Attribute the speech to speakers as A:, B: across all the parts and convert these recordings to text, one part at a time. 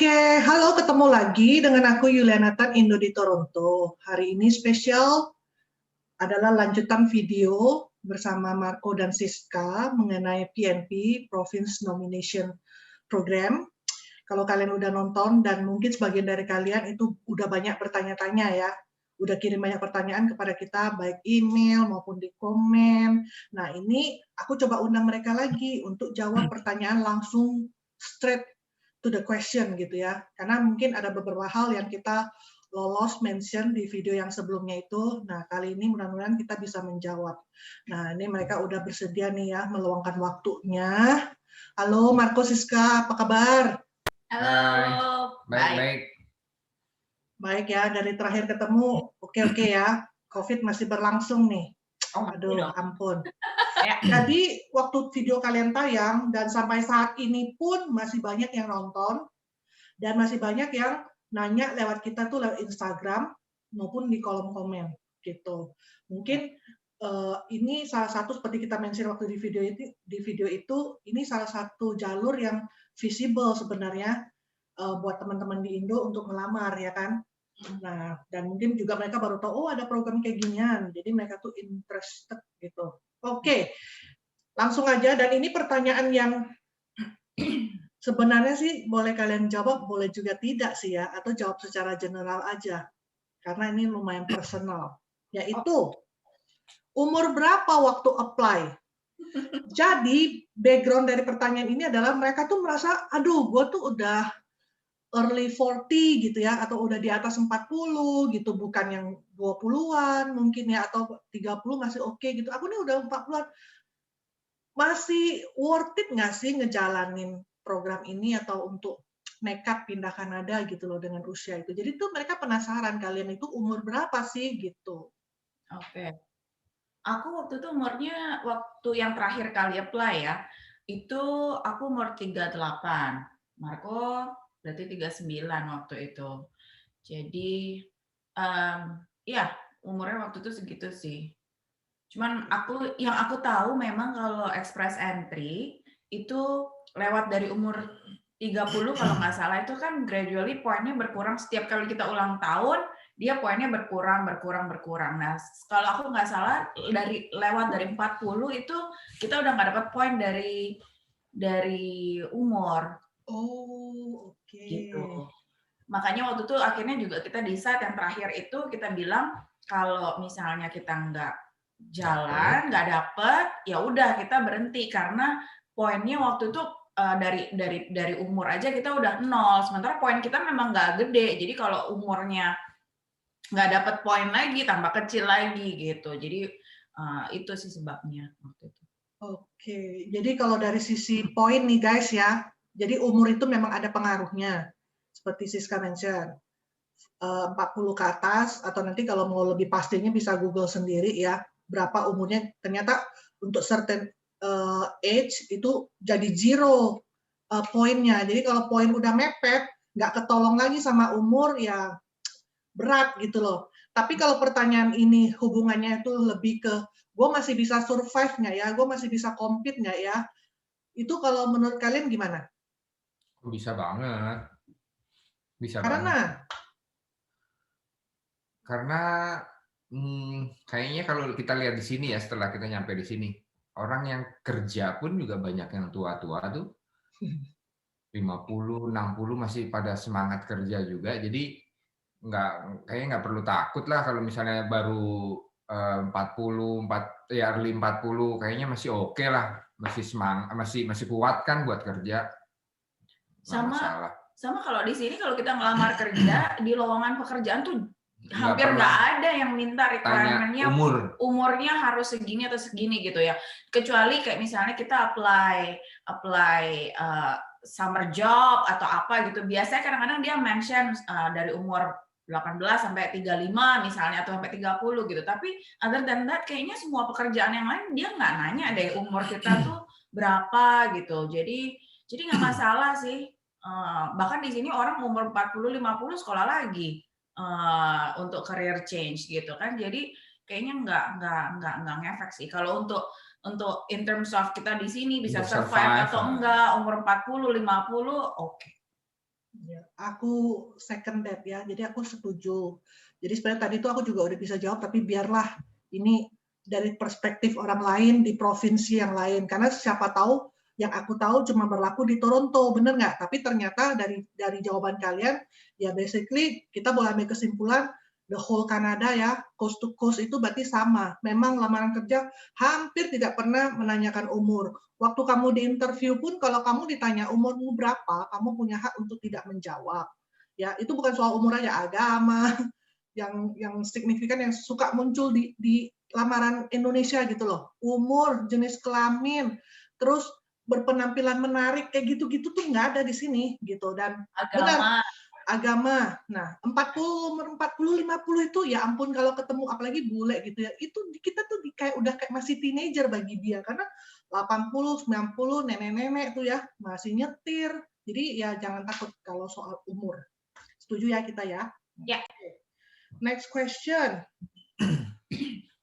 A: Oke, halo, ketemu lagi dengan aku Yuliana Tan Indo di Toronto. Hari ini spesial adalah lanjutan video bersama Marco dan Siska mengenai PNP, Province Nomination Program. Kalau kalian udah nonton dan mungkin sebagian dari kalian itu udah banyak bertanya-tanya ya, udah kirim banyak pertanyaan kepada kita, baik email maupun di komen. Nah, ini aku coba undang mereka lagi untuk jawab pertanyaan langsung straight to the question gitu ya. Karena mungkin ada beberapa hal yang kita lolos mention di video yang sebelumnya itu. Nah, kali ini mudah-mudahan kita bisa menjawab. Nah, ini mereka udah bersedia nih ya meluangkan waktunya. Halo Marco, Siska, apa kabar?
B: Halo,
C: Baik.
A: Baik ya, dari terakhir ketemu, oke ya. COVID masih berlangsung nih. Aduh, ampun. Jadi, waktu video kalian tayang, dan sampai saat ini pun masih banyak yang nonton, dan masih banyak yang nanya lewat kita tuh lewat Instagram, maupun di kolom komen, gitu. Mungkin ini salah satu seperti kita mention waktu di video itu, ini salah satu jalur yang visible sebenarnya buat teman-teman di Indo untuk melamar, ya kan? Nah, dan mungkin juga mereka baru tahu, oh ada program kayak ginian, jadi mereka tuh interested gitu. Oke, langsung aja, dan ini pertanyaan yang sebenarnya sih boleh kalian jawab, boleh juga tidak sih ya, atau jawab secara general aja, karena ini lumayan personal, yaitu umur berapa waktu apply? Jadi, background dari pertanyaan ini adalah mereka tuh merasa, aduh, gue tuh udah early 40 gitu ya, atau udah di atas 40 gitu, bukan yang 20-an mungkin ya, atau 30 masih oke gitu. Aku nih udah 40-an. Masih worth it nggak sih ngejalanin program ini atau untuk nekat pindah Kanada gitu loh dengan usia itu. Jadi tuh mereka penasaran kalian itu umur berapa sih gitu.
B: Oke. Aku waktu itu umurnya waktu yang terakhir kali apply ya, itu aku umur 38. Marco berarti 39 waktu itu. Jadi, ya umurnya waktu itu segitu sih. Cuman yang aku tahu memang kalau express entry itu lewat dari umur 30 kalau nggak salah itu kan gradually poinnya berkurang setiap kali kita ulang tahun, dia poinnya berkurang. Nah, kalau aku nggak salah lewat dari 40 itu kita udah nggak dapat poin dari umur.
A: Oh, oke.
B: Gitu. Makanya waktu itu akhirnya juga kita decide yang terakhir itu kita bilang kalau misalnya kita nggak jalan, nggak dapet, ya udah kita berhenti karena poinnya waktu itu dari umur aja kita udah 0, sementara poin kita memang nggak gede. Jadi kalau umurnya nggak dapet poin lagi, tambah kecil lagi gitu. Jadi itu sih sebabnya waktu itu.
A: Oke, jadi kalau dari sisi poin nih guys ya, jadi umur itu memang ada pengaruhnya. Seperti Siska mention, 40 ke atas, atau nanti kalau mau lebih pastinya bisa Google sendiri ya, berapa umurnya. Ternyata untuk certain age itu jadi zero poinnya. Jadi kalau poin udah mepet, nggak ketolong lagi sama umur, ya berat gitu loh. Tapi kalau pertanyaan ini hubungannya itu lebih ke gue masih bisa survive nggak ya, gue masih bisa compete nggak ya, itu kalau menurut kalian gimana?
C: Bisa banget.
A: Karena
C: kayaknya kalau kita lihat di sini ya, setelah kita nyampe di sini, orang yang kerja pun juga banyak yang tua-tua tuh. 50, 60 masih pada semangat kerja juga. Jadi kayaknya nggak perlu takut lah kalau misalnya baru 40, early 40, kayaknya masih oke lah, masih semangat, masih kuat kan buat kerja.
B: Sama kalau di sini kalau kita ngelamar kerja di lowongan pekerjaan tuh hampir nggak ada yang minta requirement-nya umurnya harus segini atau segini gitu ya. Kecuali kayak misalnya kita apply summer job atau apa gitu. Biasanya kadang-kadang dia mention dari umur 18 sampai 35 misalnya atau sampai 30 gitu. Tapi other than that kayaknya semua pekerjaan yang lain dia nggak nanya deh umur kita tuh berapa gitu. Jadi nggak masalah sih. Bahkan di sini orang umur 40-50 sekolah lagi untuk career change gitu kan. Jadi kayaknya nggak ngefek sih. Kalau untuk in terms of kita di sini bisa survive atau enggak umur 40-50 oke.
A: Ya, aku second that ya, jadi aku setuju. Jadi sebenarnya tadi itu aku juga udah bisa jawab, tapi biarlah ini dari perspektif orang lain di provinsi yang lain. Karena siapa tahu yang aku tahu cuma berlaku di Toronto, bener nggak? Tapi ternyata dari jawaban kalian, ya basically kita boleh ambil kesimpulan the whole Canada ya, coast to coast itu berarti sama. Memang lamaran kerja hampir tidak pernah menanyakan umur. Waktu kamu di interview pun kalau kamu ditanya umurmu berapa, kamu punya hak untuk tidak menjawab. Ya, itu bukan soal umur aja, agama, yang signifikan yang suka muncul di lamaran Indonesia gitu loh. Umur, jenis kelamin, terus berpenampilan menarik kayak gitu-gitu tuh nggak ada di sini gitu. Dan benar, agama. Nah, 40, 50 itu ya ampun kalau ketemu apalagi bule gitu ya. Itu kita tuh kayak udah kayak masih teenager bagi dia karena 80, 90 nenek-nenek tuh ya masih nyetir. Jadi ya jangan takut kalau soal umur. Setuju ya kita ya?
B: Ya.
A: Next question.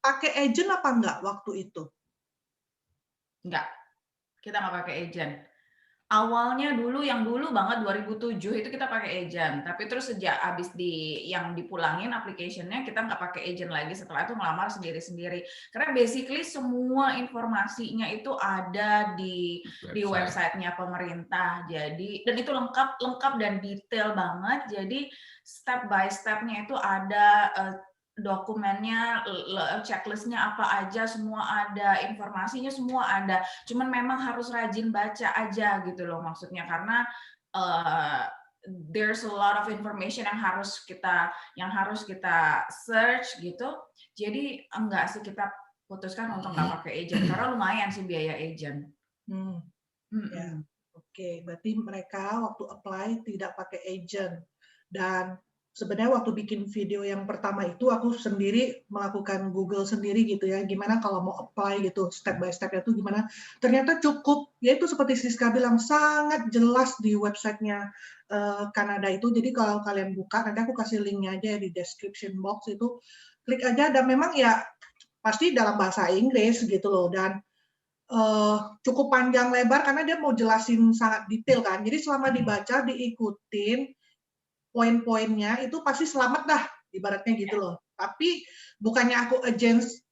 A: Pakai agent apa enggak waktu itu?
B: Enggak. Kita nggak pakai agent. Awalnya yang dulu banget 2007 itu kita pakai agent, tapi terus sejak abis yang dipulangin application-nya kita nggak pakai agent lagi, setelah itu ngelamar sendiri-sendiri. Karena basically semua informasinya itu ada di website-nya pemerintah. Jadi dan itu lengkap dan detail banget. Jadi step by step-nya itu ada dokumennya, checklistnya apa aja, semua ada, informasinya semua ada. Cuman memang harus rajin baca aja gitu loh maksudnya, karena there's a lot of information yang harus kita search gitu. Jadi enggak sih, kita putuskan untuk nggak pakai agent karena lumayan sih biaya agent.
A: Ya. Oke, berarti mereka waktu apply tidak pakai agent. Dan sebenarnya waktu bikin video yang pertama itu aku sendiri melakukan Google sendiri gitu ya, gimana kalau mau apply gitu step by step itu gimana. Ternyata cukup, yaitu seperti Siska bilang sangat jelas di websitenya Kanada itu. Jadi kalau kalian buka, nanti aku kasih linknya aja di description box itu, klik aja dan memang ya pasti dalam bahasa Inggris gitu loh. Dan cukup panjang lebar karena dia mau jelasin sangat detail kan. Jadi selama dibaca, diikutin poin-poinnya itu pasti selamat dah, ibaratnya gitu loh. Tapi bukannya aku against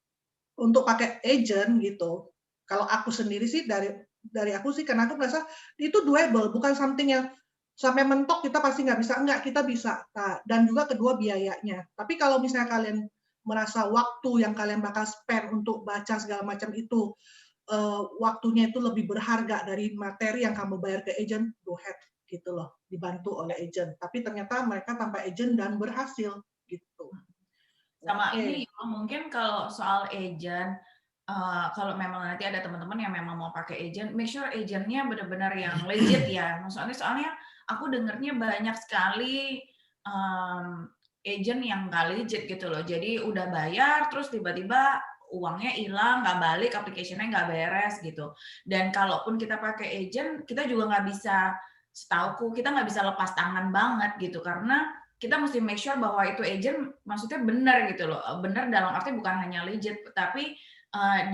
A: untuk pakai agent gitu. Kalau aku sendiri sih dari aku sih karena aku merasa itu doable, bukan something yang sampai mentok kita pasti nggak bisa, enggak, kita bisa. Nah, dan juga kedua biayanya. Tapi kalau misalnya kalian merasa waktu yang kalian bakal spend untuk baca segala macam itu waktunya itu lebih berharga dari materi yang kamu bayar ke agent, go ahead gitu loh, dibantu oleh agent. Tapi ternyata mereka tanpa agent dan berhasil gitu.
B: Sama ini mungkin kalau soal agent, kalau memang nanti ada teman-teman yang memang mau pakai agent, make sure agentnya benar-benar yang legit ya. Soalnya aku dengarnya banyak sekali agent yang nggak legit gitu loh. Jadi udah bayar, terus tiba-tiba uangnya hilang, nggak balik, application-nya nggak beres gitu. Dan kalaupun kita pakai agent, kita juga nggak bisa, setauku kita nggak bisa lepas tangan banget gitu, karena kita mesti make sure bahwa itu agent maksudnya benar gitu loh. Benar dalam arti bukan hanya legit, tapi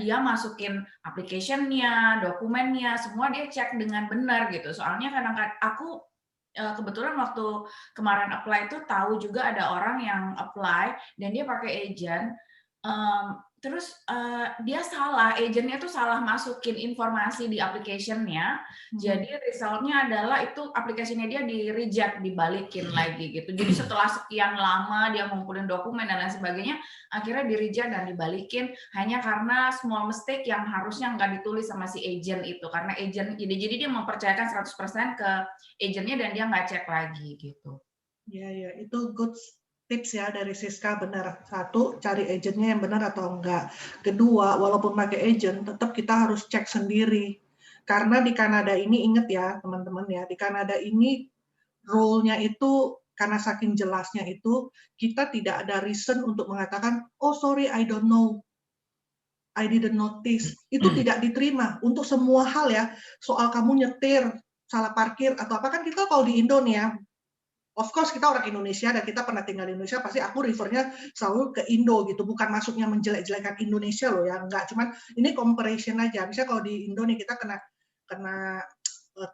B: dia masukin application-nya, dokumennya, semua dia cek dengan benar gitu. Soalnya kadang-kadang aku kebetulan waktu kemarin apply itu tahu juga ada orang yang apply dan dia pakai agent. Terus dia salah, agentnya tuh salah masukin informasi di application-nya, jadi result-nya adalah itu aplikasinya dia di-reject, dibalikin lagi gitu. Jadi setelah sekian lama dia ngumpulin dokumen dan lain sebagainya, akhirnya di-reject dan dibalikin hanya karena small mistake yang harusnya nggak ditulis sama si agent itu. Karena agent, jadi dia mempercayakan 100% ke agentnya dan dia nggak cek lagi gitu.
A: Ya, itu good tips ya dari Siska, benar. Satu, cari agentnya yang benar atau enggak. Kedua, walaupun pakai agent, tetap kita harus cek sendiri. Karena di Kanada ini, ingat ya teman-teman ya, di Kanada ini rule-nya itu, karena saking jelasnya itu, kita tidak ada reason untuk mengatakan, oh sorry, I don't know, I didn't notice. Itu tidak diterima untuk semua hal ya. Soal kamu nyetir, salah parkir, atau apa, kan kita kalau di Indo nih ya, of course kita orang Indonesia dan kita pernah tinggal di Indonesia, pasti aku refernya selalu ke Indo gitu, bukan maksudnya menjelek-jelekan Indonesia loh ya, enggak, cuman ini comparison aja. Misalnya kalau di Indo nih kita kena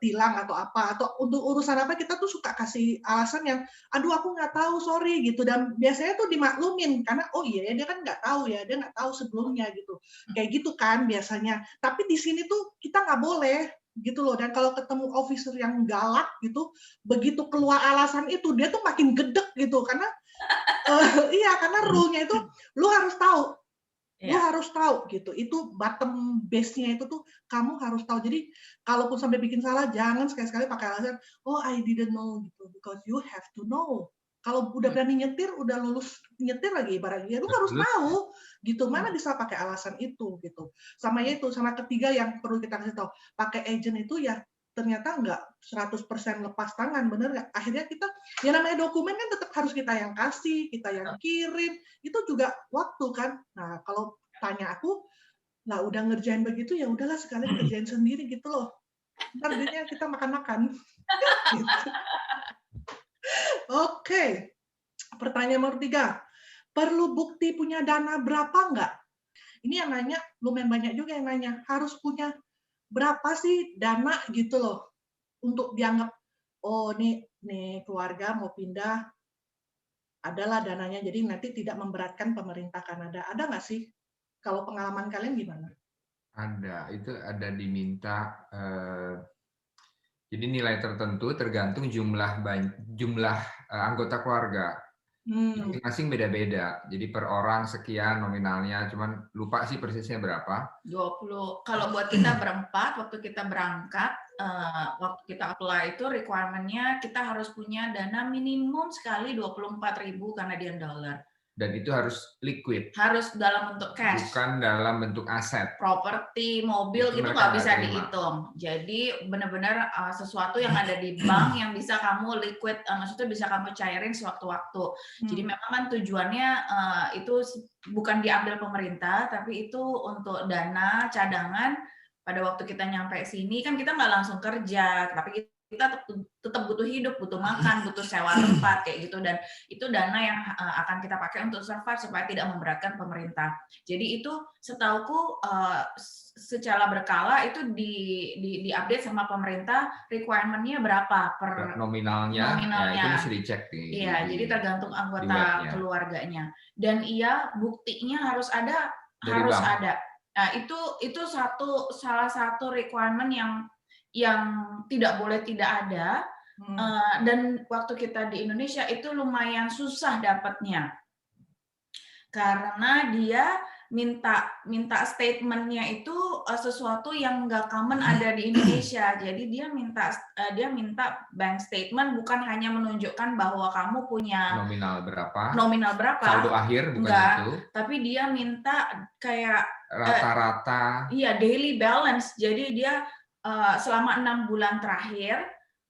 A: tilang atau apa, atau untuk urusan apa kita tuh suka kasih alasan yang, "Aduh aku nggak tahu, sorry," gitu. Dan biasanya tuh dimaklumin karena, "Oh iya ya, dia kan nggak tahu ya, dia nggak tahu sebelumnya," gitu. Kayak gitu kan biasanya. Tapi di sini tuh kita nggak boleh gitu loh. Dan kalau ketemu officer yang galak gitu, begitu keluar alasan itu, dia tuh makin gedek gitu. Karena iya, karena rule-nya itu lu harus tahu. Lu
B: Iya.
A: harus tahu gitu. Itu bottom base-nya itu tuh kamu harus tahu. Jadi kalaupun sampai bikin salah, jangan sekali-sekali pakai alasan, "Oh, I didn't know," gitu. Because you have to know. Kalau udah berani nyetir, udah lulus nyetir lagi ibaratnya, ya lu harus
C: Betul.
A: tahu gitu. Mana bisa pakai alasan itu gitu. Sama itu, sama ketiga yang perlu kita kasih tahu, pakai agent itu ya ternyata nggak 100% lepas tangan, bener nggak? Akhirnya kita, ya namanya dokumen kan tetap harus kita yang kasih, kita yang kirim, itu juga waktu kan. Nah, kalau tanya aku, lah udah ngerjain begitu, ya udahlah sekalian kerjain sendiri gitu loh. Ntar duitnya kita makan-makan. Gitu. Oke, pertanyaan nomor 3. Perlu bukti punya dana berapa nggak? Ini yang nanya, lumayan banyak juga yang nanya, harus punya berapa sih dana gitu loh, untuk dianggap, oh nih keluarga mau pindah, adalah dananya, jadi nanti tidak memberatkan pemerintah Kanada. Ada nggak sih? Kalau pengalaman kalian gimana?
C: Ada, itu ada diminta, jadi nilai tertentu tergantung jumlah anggota keluarga. Masing-masing beda-beda. Jadi per orang sekian nominalnya, cuman lupa sih persisnya berapa.
B: 20. Kalau buat kita berempat, waktu kita berangkat, waktu kita apply itu requirement-nya kita harus punya dana minimum sekali 24.000 Canadian dollar.
C: Dan itu harus liquid.
B: Harus dalam bentuk cash.
C: Bukan dalam bentuk aset.
B: Properti, mobil
C: Itu
B: gitu
C: mereka
B: nggak bisa
C: nggak terima.
B: dihitung. Jadi benar-benar sesuatu yang ada di bank yang bisa kamu liquid, maksudnya bisa kamu cairin sewaktu-waktu. Jadi memang kan tujuannya itu bukan diambil pemerintah, tapi itu untuk dana cadangan pada waktu kita nyampe sini kan kita nggak langsung kerja, tapi kita tetap butuh hidup, butuh makan, butuh sewa tempat kayak gitu, dan itu dana yang akan kita pakai untuk survive supaya tidak memberatkan pemerintah. Jadi itu setauku secara berkala itu di-update sama pemerintah requirement-nya berapa per
C: nominalnya. Ya itu mesti dicek nih.
B: Iya, jadi tergantung anggota keluarganya. Dan iya, buktinya harus ada,
C: dari bank.
B: ada. Nah, itu salah satu requirement yang tidak boleh tidak ada. Dan waktu kita di Indonesia itu lumayan susah dapatnya. Karena dia minta statement-nya itu sesuatu yang nggak common ada di Indonesia. Jadi dia minta bank statement, bukan hanya menunjukkan bahwa kamu punya
C: nominal berapa,
B: saldo
C: akhir, bukan
B: enggak,
C: itu.
B: tapi dia minta kayak
C: rata-rata.
B: Iya, daily balance. Jadi dia selama 6 bulan terakhir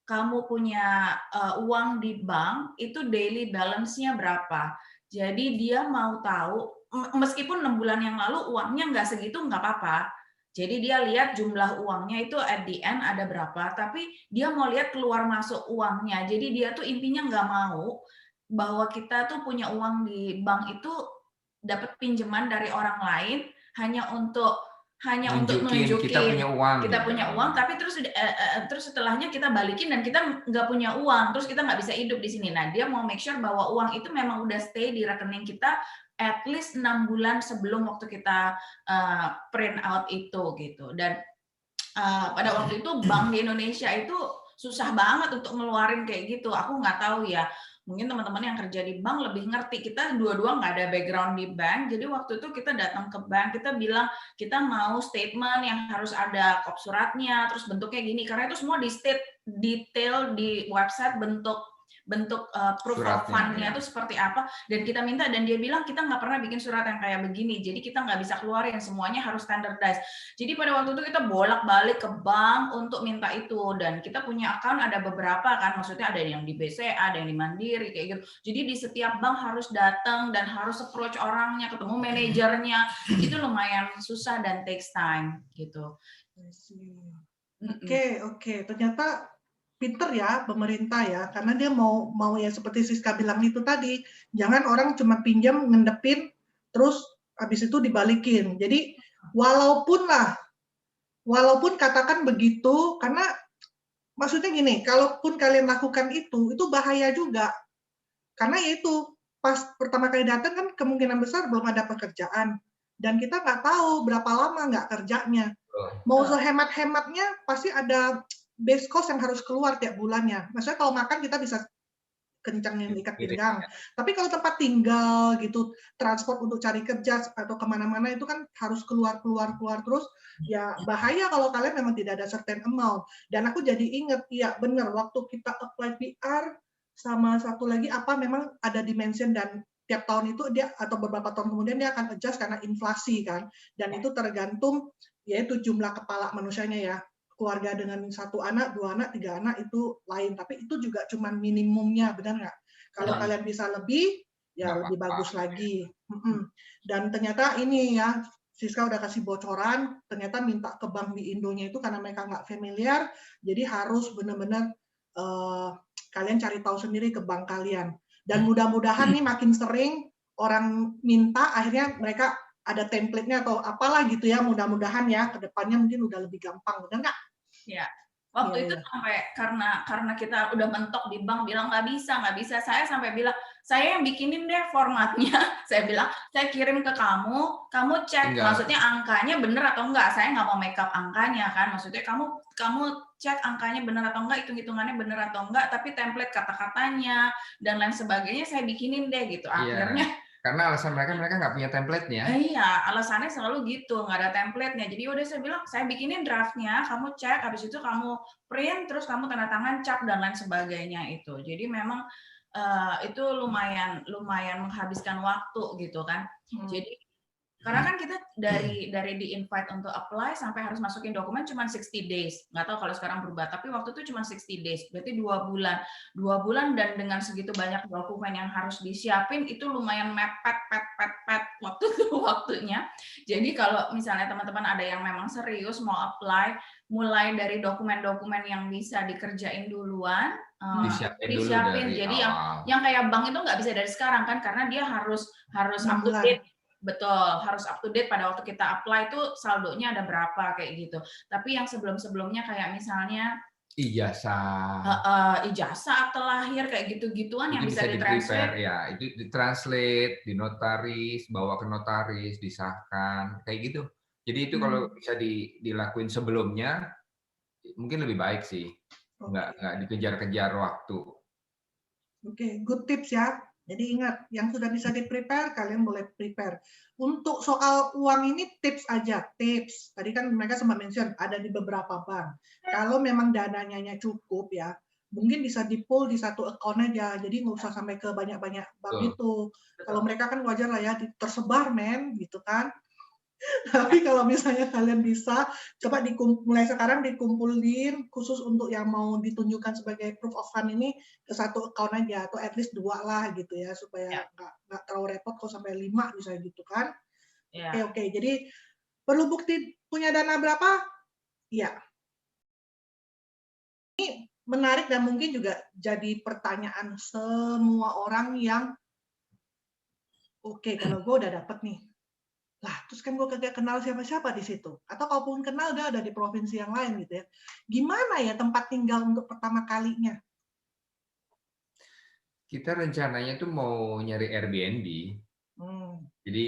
B: kamu punya uang di bank, itu daily balance-nya berapa. Jadi dia mau tahu, meskipun 6 bulan yang lalu uangnya nggak segitu, nggak apa-apa. Jadi dia lihat jumlah uangnya itu at the end ada berapa, tapi dia mau lihat keluar masuk uangnya. Jadi dia tuh intinya nggak mau bahwa kita tuh punya uang di bank itu dapat pinjaman dari orang lain hanya untuk nunjukin kita punya uang, tapi terus setelahnya kita balikin dan kita nggak punya uang, terus kita nggak bisa hidup di sini. Nah, dia mau make sure bahwa uang itu memang udah stay di rekening kita at least 6 bulan sebelum waktu kita print out itu gitu. Dan pada waktu itu bank di Indonesia itu susah banget untuk ngeluarin kayak gitu. Aku nggak tahu ya. Mungkin teman-teman yang kerja di bank lebih ngerti. Kita dua-dua nggak ada background di bank, jadi waktu itu kita datang ke bank, kita bilang kita mau statement yang harus ada kop suratnya, terus bentuknya gini, karena itu semua di state detail di website bentuk proof of fund-nya itu seperti apa, dan kita minta, dan dia bilang kita nggak pernah bikin surat yang kayak begini, jadi kita nggak bisa keluarin, semuanya harus standardized. Jadi pada waktu itu kita bolak-balik ke bank untuk minta itu, dan kita punya account ada beberapa kan, maksudnya ada yang di BCA, ada yang di Mandiri kayak gitu. Jadi di setiap bank harus datang dan harus approach orangnya, ketemu manajernya, itu lumayan susah dan takes time gitu.
A: Oke. Ternyata pinter ya pemerintah ya, karena dia mau ya seperti Siska bilang itu tadi, jangan orang cuma pinjam ngendepin terus habis itu dibalikin. Jadi walaupun katakan begitu, karena maksudnya gini, kalaupun kalian lakukan itu bahaya juga. Karena ya itu, pas pertama kali datang kan kemungkinan besar belum ada pekerjaan. Dan kita nggak tahu berapa lama nggak kerjanya. Mau sehemat-hematnya pasti ada base cost yang harus keluar tiap bulannya. Maksudnya kalau makan kita bisa kencangin ikat pinggang. Tapi kalau tempat tinggal gitu, transport untuk cari kerja atau kemana-mana itu kan harus keluar terus. Ya bahaya kalau kalian memang tidak ada certain amount. Dan aku jadi inget, iya bener waktu kita apply PR sama satu lagi apa memang ada dimension dan tiap tahun itu dia atau beberapa tahun kemudian dia akan adjust karena inflasi kan. Dan itu tergantung yaitu jumlah kepala manusianya ya. Keluarga dengan 1 anak, 2 anak, 3 anak itu lain, tapi itu juga cuman minimumnya, benar nggak? Kalau kalian bisa lebih, ya lebih bagus lagi. Dan ternyata ini ya, Siska udah kasih bocoran, ternyata minta ke bank di Indonya itu karena mereka nggak familiar, jadi harus benar-benar kalian cari tahu sendiri ke bank kalian. Dan mudah-mudahan nih makin sering orang minta, akhirnya mereka ada template-nya atau apalah gitu ya, mudah-mudahan ya ke depannya mungkin udah lebih gampang, benar nggak?
B: Ya, waktu itu sampai karena kita udah mentok di bank bilang nggak bisa, saya sampai bilang saya yang bikinin deh formatnya, saya bilang saya kirim ke kamu cek, maksudnya angkanya bener atau enggak, saya nggak mau make up angkanya kan, maksudnya kamu cek angkanya bener atau enggak, hitung-hitungannya bener atau enggak, tapi template kata-katanya dan lain sebagainya saya bikinin deh gitu, akhirnya.
C: Karena alasan mereka nggak punya template-nya.
B: Iya, alasannya selalu gitu, nggak ada template-nya. Jadi udah saya bilang, saya bikinin draft-nya, kamu cek, habis itu kamu print, terus kamu tanda tangan, cap, dan lain sebagainya itu. Jadi memang itu lumayan menghabiskan waktu gitu kan. Jadi karena kan kita dari di invite untuk apply sampai harus masukin dokumen cuma 60 days. Nggak tahu kalau sekarang berubah, tapi waktu itu cuma 60 days. Berarti 2 bulan. 2 bulan dan dengan segitu banyak dokumen yang harus disiapin itu lumayan mepet waktunya. Jadi kalau misalnya teman-teman ada yang memang serius mau apply, mulai dari dokumen-dokumen yang bisa dikerjain duluan, disiapin. Jadi yang kayak bank itu nggak bisa dari sekarang kan, karena dia harus up to date. Betul, harus up to date pada waktu kita apply itu saldonya ada berapa kayak gitu. Tapi yang sebelum-sebelumnya kayak misalnya
C: ijazah,
B: akte lahir kayak gitu-gituan yang bisa
C: ditranslate. Ya, itu ditranslate, dinotaris, bawa ke notaris, disahkan, kayak gitu. Jadi itu kalau bisa dilakuin sebelumnya, mungkin lebih baik sih. Nggak dikejar-kejar waktu.
A: Oke, good tips ya. Jadi ingat, yang sudah bisa di-prepare, kalian boleh prepare. Untuk soal uang ini tips aja, tips. Tadi kan mereka sempat mention, ada di beberapa bank. Kalau memang dananya cukup ya, mungkin bisa di-pool di satu account aja. Jadi nggak usah sampai ke banyak-banyak bank itu. Kalau mereka kan wajar lah ya, tersebar men, gitu kan. Tapi kalau misalnya kalian bisa, coba mulai sekarang dikumpulin khusus untuk yang mau ditunjukkan sebagai proof of fund ini ke satu account aja, atau at least 2 lah gitu ya, supaya nggak terlalu repot kalau sampai 5 misalnya gitu kan. Oke. Jadi perlu bukti punya dana berapa? Iya. Ini menarik dan mungkin juga jadi pertanyaan semua orang yang oke, kalau gue udah dapet nih, lah terus kan gue kagak kenal siapa-siapa di situ, atau kalaupun kenal dia ada di provinsi yang lain gitu ya, gimana ya tempat tinggal untuk pertama kalinya?
C: Kita rencananya tuh mau nyari Airbnb. Jadi